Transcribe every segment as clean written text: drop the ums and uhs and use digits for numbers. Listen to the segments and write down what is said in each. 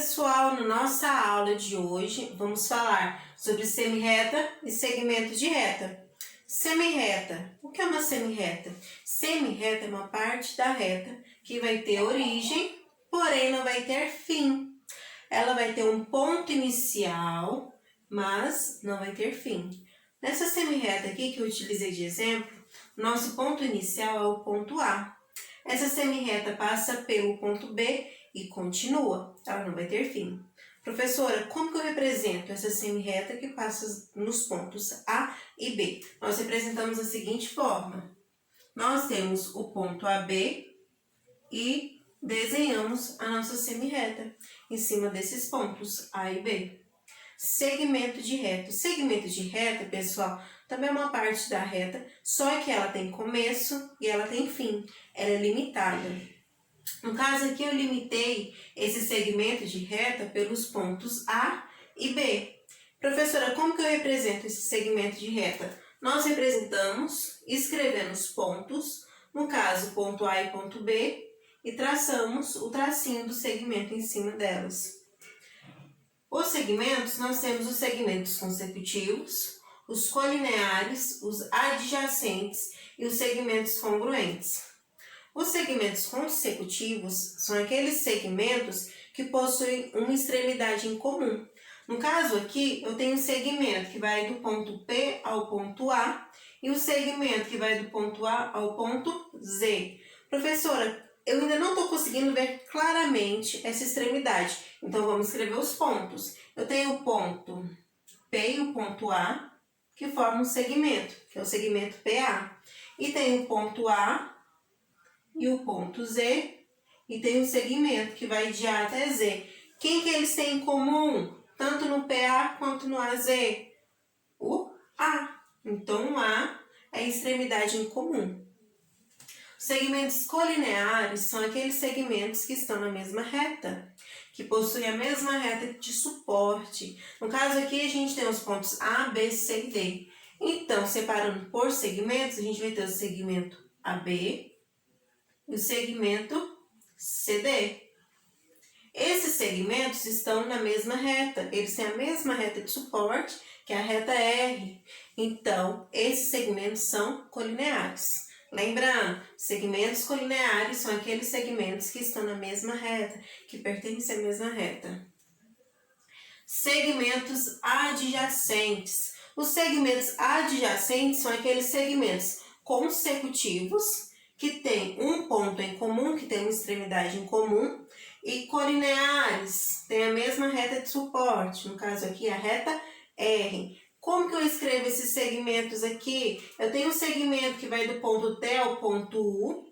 pessoal, na nossa aula de hoje vamos falar sobre semirreta e segmento de reta. Semirreta, o que é uma semirreta? Semirreta é uma parte da reta que vai ter origem, porém não vai ter fim. Ela vai ter um ponto inicial, mas não vai ter fim. Nessa semirreta aqui que eu utilizei de exemplo, nosso ponto inicial é o ponto A. Essa semirreta passa pelo ponto B e continua, ela não vai ter fim. Professora, como que eu represento essa semirreta que passa nos pontos A e B? Nós representamos da seguinte forma. Nós temos o ponto AB e desenhamos a nossa semirreta em cima desses pontos A e B. Segmento de reta. Segmento de reta, pessoal, também é uma parte da reta, só que ela tem começo e ela tem fim. Ela é limitada. No caso aqui, eu limitei esse segmento de reta pelos pontos A e B. Professora, como que eu represento esse segmento de reta? Nós representamos escrevendo os pontos, no caso, ponto A e ponto B, e traçamos o tracinho do segmento em cima delas. Os segmentos, nós temos os segmentos consecutivos, os colineares, os adjacentes e os segmentos congruentes. Os segmentos consecutivos são aqueles segmentos que possuem uma extremidade em comum. No caso aqui, eu tenho um segmento que vai do ponto P ao ponto A e o segmento que vai do ponto A ao ponto Z. Professora, eu ainda não estou conseguindo ver claramente essa extremidade, então vamos escrever os pontos. Eu tenho o ponto P e o ponto A, que formam um segmento, que é o segmento PA. E tem o ponto A e o ponto Z, e tem um segmento que vai de A até Z. Quem que eles têm em comum, tanto no PA quanto no AZ? O A. Então, o A é a extremidade em comum. Segmentos colineares são aqueles segmentos que estão na mesma reta, que possuem a mesma reta de suporte. No caso aqui, a gente tem os pontos A, B, C e D. Então, separando por segmentos, a gente vai ter o segmento AB e o segmento CD. Esses segmentos estão na mesma reta, eles têm a mesma reta de suporte, que é a reta R. Então, esses segmentos são colineares. Lembrando, segmentos colineares são aqueles segmentos que estão na mesma reta, que pertencem à mesma reta. Segmentos adjacentes. Os segmentos adjacentes são aqueles segmentos consecutivos que têm um ponto em comum, que tem uma extremidade em comum, e colineares, têm a mesma reta de suporte, no caso aqui a reta R. Como que eu escrevo esses segmentos aqui? Eu tenho um segmento que vai do ponto T ao ponto U,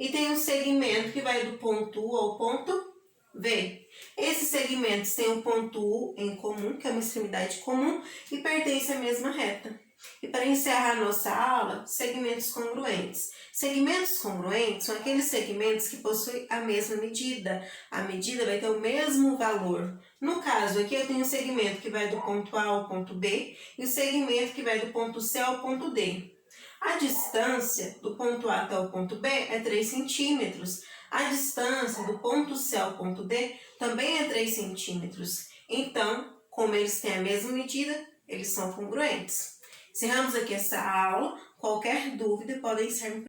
e tem um segmento que vai do ponto U ao ponto V. Esses segmentos têm o ponto U em comum, que é uma extremidade comum, e pertencem à mesma reta. E para encerrar a nossa aula, segmentos congruentes. Segmentos congruentes são aqueles segmentos que possuem a mesma medida. A medida vai ter o mesmo valor. No caso aqui, eu tenho um segmento que vai do ponto A ao ponto B e o segmento que vai do ponto C ao ponto D. A distância do ponto A até o ponto B é 3 centímetros. A distância do ponto C ao ponto D também é 3 centímetros. Então, como eles têm a mesma medida, eles são congruentes. Encerramos aqui essa aula. Qualquer dúvida podem ser